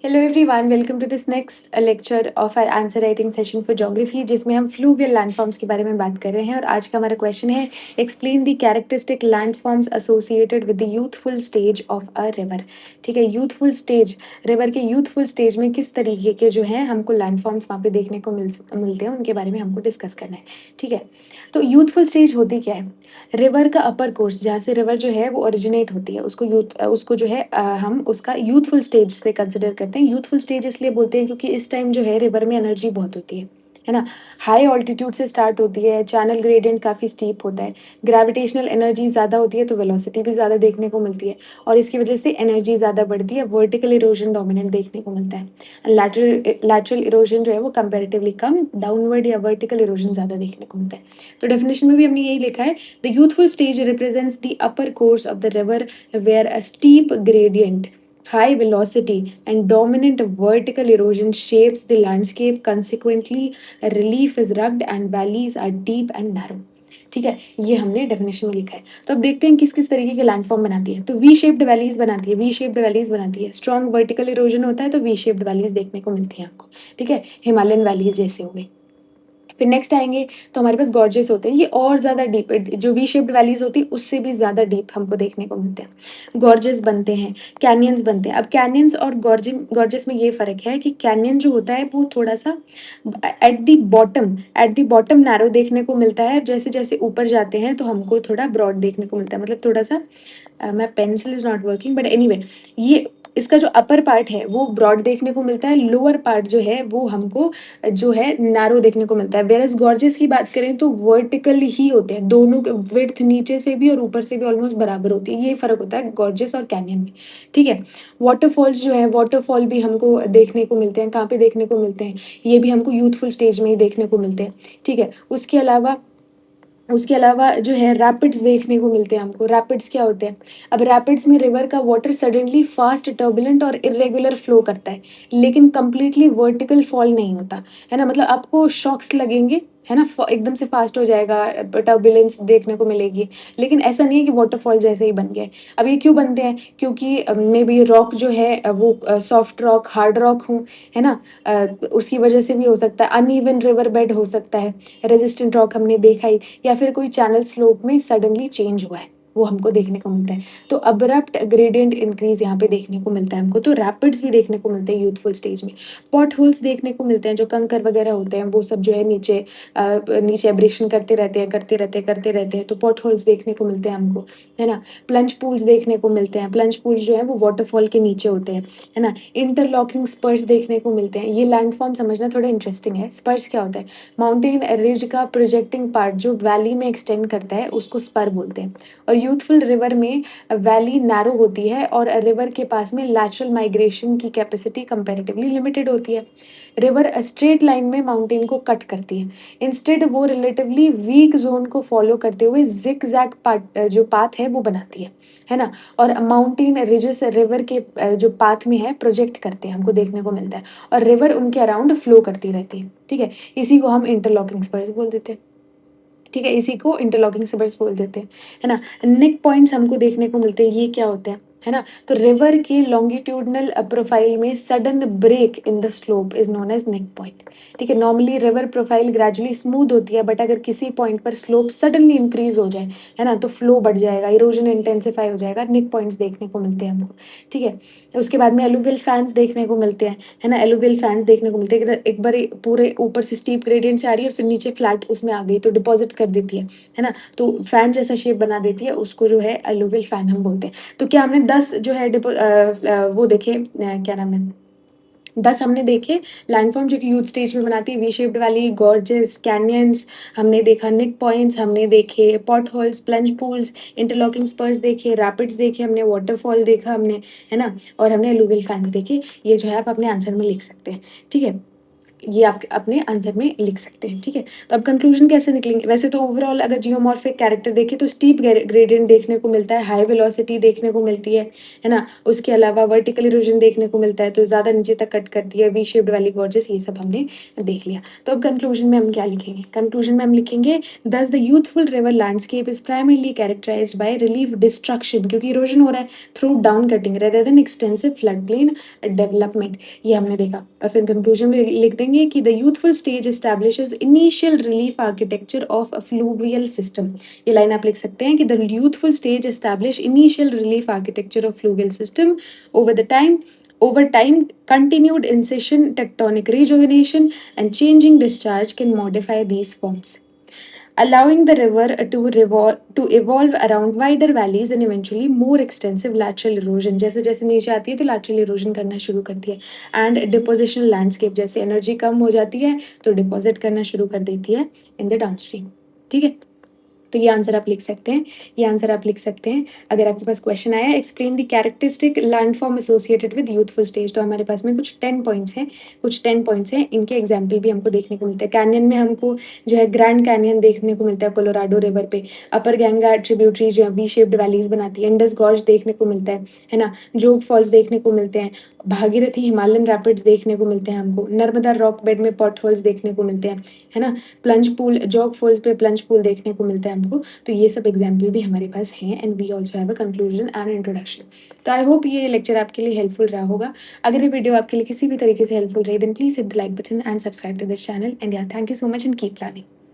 Hello everyone, welcome to this next lecture of our answer writing session for geography, जिसमें हम fluvial landforms के बारे में बात कर रहे हैं। और आज का हमारा क्वेश्चन है, explain the characteristic landforms associated with the youthful stage of a river. ठीक है, यूथफुल स्टेज, रिवर के यूथफुल स्टेज में किस तरीके के जो है हमको लैंडफॉर्म्स वहाँ पे देखने को मिलते हैं, उनके बारे में हमको डिस्कस करना है। ठीक है, तो यूथफुल स्टेज होती क्या है? रिवर का अपर कोर्स, जहाँ से रिवर जो है वो ओरिजिनेट होती है, उसको जो है हम उसका यूथफुल स्टेज से कंसिडर करते हैं। यूथफुल स्टेज इसलिए बोलते हैं क्योंकि इस टाइम जो है रिवर में एनर्जी बहुत होती है ना। हाई ऑल्टीट्यूड से स्टार्ट होती है, चैनल ग्रेडियंट काफ़ी स्टीप होता है, ग्रेविटेशनल एनर्जी ज़्यादा होती है तो वेलोसिटी भी ज़्यादा देखने को मिलती है, और इसकी वजह से एनर्जी ज़्यादा बढ़ती है, वर्टिकल इरोजन डोमिनेंट देखने को मिलता है। लैटरल इरोजन जो है वो कंपेरेटिवली कम, डाउनवर्ड या वर्टिकल इरोजन ज़्यादा देखने को मिलता है। तो डेफिनेशन में भी हमने यही लिखा है, the youthful stage represents the upper course of the river where a steep gradient, high velocity, and dominant vertical erosion shapes the landscape. Consequently, relief is rugged and valleys are deep and narrow. ठीक है, ये हमने definition में लिखा है। तो अब देखते हैं किस किस तरीके के लैंडफॉर्म बनाती है। तो वी शेप्ड वैलीज बनाती है, वी शेप्ड वैलीज बनाती है। स्ट्रॉन्ग वर्टिकल इरोजन होता है तो वी शेप्ड वैलीज देखने को मिलती है आपको। ठीक है, हिमालयन वैलीज जैसे हो गई। फिर नेक्स्ट आएंगे तो हमारे पास गॉर्जेस होते हैं, ये और ज़्यादा डीप, जो वी शेप्ड वैलीज होती है उससे भी ज़्यादा डीप हमको देखने को मिलते हैं। गॉर्जेस बनते हैं, कैनियंस बनते हैं। अब कैनियंस और गॉर्जेस में ये फ़र्क है कि कैनियन जो होता है वो थोड़ा सा एट द बॉटम नैरो देखने को मिलता है, जैसे जैसे ऊपर जाते हैं तो हमको थोड़ा ब्रॉड देखने को मिलता है, मतलब थोड़ा सा मैं pencil is not working but anyway, ये इसका जो अपर पार्ट है वो ब्रॉड देखने को मिलता है, लोअर पार्ट जो है वो हमको जो है नैरो देखने को मिलता है। वेरस गॉर्जेस की बात करें तो वर्टिकल ही होते हैं, दोनों के विड्थ नीचे से भी और ऊपर से भी ऑलमोस्ट बराबर होती है। ये फर्क होता है गॉर्जेस और कैनियन में। ठीक है, वाटरफॉल्स जो है, वाटरफॉल भी हमको देखने को मिलते हैं। कहाँ पे देखने को मिलते हैं? ये भी हमको यूथफुल स्टेज में ही देखने को मिलते हैं। ठीक है, उसके अलावा जो है रैपिड्स देखने को मिलते हैं हमको। रैपिड्स क्या होते हैं? अब रैपिड्स में रिवर का वाटर सडनली फास्ट, टर्बुलेंट और इरेगुलर फ्लो करता है, लेकिन कंप्लीटली वर्टिकल फॉल नहीं होता है ना। मतलब आपको शॉक्स लगेंगे, है ना, एकदम से फास्ट हो जाएगा, टर्बुलेंस देखने को मिलेगी, लेकिन ऐसा नहीं है कि वाटरफॉल जैसे ही बन गए। अब ये क्यों बनते हैं? क्योंकि मे बी रॉक जो है वो सॉफ्ट रॉक, हार्ड रॉक हो, है ना, उसकी वजह से भी हो सकता है। अनइवन रिवर बेड हो सकता है, रेजिस्टेंट रॉक हमने देखा ही, या फिर कोई चैनल स्लोप में सडनली चेंज हुआ है, वो हमको देखने को मिलता है। तो अब्रप्ट ग्रेडियंट इंक्रीज यहाँ पे देखने को मिलता है हमको। तो रैपिड्स भी देखने को मिलते हैं यूथफुल स्टेज में। पॉट होल्स देखने को मिलते हैं, जो कंकर वगैरह होते हैं वो सब जो है नीचे एब्रेशन करते रहते हैं, तो पॉट होल्स देखने को मिलते हैं हमको, है ना। प्लंज पूल्स देखने को मिलते हैं, प्लंज पूल्स जो है वो वाटरफॉल के नीचे होते हैं, है ना। इंटरलॉकिंग स्पर्स देखने को मिलते हैं। ये लैंडफॉर्म समझना थोड़ा इंटरेस्टिंग है। स्पर्स क्या होता है? माउंटेन रिज का प्रोजेक्टिंग पार्ट जो वैली में एक्सटेंड करता है उसको स्पर बोलते हैं। और यूथफुल रिवर में वैली नैरो होती है और रिवर के पास में लैटरल माइग्रेशन की कैपेसिटी कंपैरेटिवली लिमिटेड होती है। रिवर स्ट्रेट लाइन में माउंटेन को कट करती है, इंस्टेड वो रिलेटिवली वीक जोन को फॉलो करते हुए जिग जैग जो पाथ है वो बनाती है ना। और माउंटेन रिजेस रिवर के जो पाथ में है प्रोजेक्ट करते हैं, हमको देखने को मिलता है, और रिवर उनके अराउंड फ्लो करती रहती है। ठीक है, इसी को हम इंटरलॉकिंग स्पर्स बोल देते हैं। ठीक है, इसी को इंटरलॉकिंग स्पर्स बोल देते हैं, है ना। नेक पॉइंट्स हमको देखने को मिलते हैं, ये क्या होते हैं, है ना। तो रिवर की लॉन्गिट्यूडनल प्रोफाइल में sudden break in the slope is known as knick point. ठीक है, normally river profile gradually smooth होती है, बट अगर किसी पॉइंट पर स्लोप सडनली इंक्रीज हो जाए, है ना, तो फ्लो बढ़ जाएगा, इरोजन इंटेंसिफाई हो जाएगा, नेक पॉइंट्स देखने को मिलते हैं हमको। ठीक है, उसके बाद में एलुवियल फैंस देखने को मिलते हैं, है ना। एलुवियल फैंस देखने को मिलते हैं, एक बार पूरे ऊपर से स्टीप ग्रेडियंट से आ रही है और फिर नीचे फ्लैट उसमें आ गई तो डिपॉजिट कर देती है ना। तो फैन जैसा शेप बना देती है, उसको जो है एलुवियल फैन हम बोलते हैं। तो क्या हमने 10 जो है वो देखे, क्या नाम है, 10 हमने देखे लैंडफॉर्म जो कि यूथ स्टेज में बनाती है। V shaped valley, gorges, canyons हमने देखा, नेक पॉइंट्स हमने देखे, potholes, plunge pools, interlocking spurs देखे, रैपिड्स देखे हमने, वाटरफॉल देखा हमने, है ना, और हमने एलुवियल फैंस देखे। ये जो है आप अपने आंसर में लिख सकते हैं। ठीक है, ये आप अपने आंसर में लिख सकते हैं, ठीक है? तो अब कंक्लूजन कैसे निकलेंगे? वैसे तो ओवरऑल अगर जियोमॉर्फिक कैरेक्टर देखें तो स्टीप ग्रेडियंट देखने को मिलता है, हाई वेलोसिटी देखने को मिलती है ना? उसके अलावा वर्टिकल इरोजन देखने को मिलता है, तो ज़्यादा नीचे तक कट करती है, वी शेप्ड वैली गॉर्जेस, ये सब हमने देख लिया। तो अब कंक्लूजन में हम क्या लिखेंगे? कंक्लूजन में हम लिखेंगे, "thus the youthful river landscape is primarily characterised by relief destruction", क्योंकि इरोजन हो रहा है through down cutting rather than extensive flood plain development, ये हमने देखा। और फिर कंक्लूजन में लिख देंगे कि the youthful stage establishes initial relief architecture of a fluvial system. ये लाइन आप लिख सकते हैं कि the youthful stage establish initial relief architecture of fluvial system over the time. Over time, continued incision, tectonic rejuvenation, and changing discharge can modify these forms, allowing the river to evolve around wider valleys and eventually more extensive lateral erosion. जैसे जैसे नीचे आती है तो lateral erosion करना शुरू करती है, and depositional landscape, जैसे एनर्जी कम हो जाती है तो डिपॉजिट करना शुरू कर देती है इन द डाउनस्ट्रीम, ठीक है? तो ये आंसर आप लिख सकते हैं, ये आंसर आप लिख सकते हैं। अगर आपके पास क्वेश्चन आया है, explain the characteristic landform associated with youthful stage, तो हमारे पास में कुछ 10 पॉइंट्स हैं, कुछ 10 पॉइंट्स हैं, इनके एग्जाम्पल भी हमको देखने को मिलते हैं। कैनियन में हमको जो है ग्रैंड कैनियन देखने को मिलता है कोलोराडो रिवर पे, अपर गंगा ट्रिब्यूटरी जो है वी शेप्ड वैलीज बनाती है, इंडस गॉर्ज देखने को मिलता है ना? जोग फॉल्स देखने को मिलते हैं, भागीरथी हिमालयन रैपिड्स देखने को मिलते हैं हमको, नर्मदा रॉक बेड में पॉट होल्स देखने को मिलते हैं, है ना? प्लंज पूल, जोग फॉल्स पे प्लंज पूल देखने को मिलता है हमको। तो ये सब एग्जाम्पल भी हमारे पास हैं, and we also have a conclusion and introduction. तो आई होप ये लेक्चर आपके लिए हेल्पफुल रहा होगा। अगर ये वीडियो आपके लिए किसी भी तरीके से हेल्पफुल रही, then please hit the like button and subscribe to this channel, and yeah thank you so much and keep learning.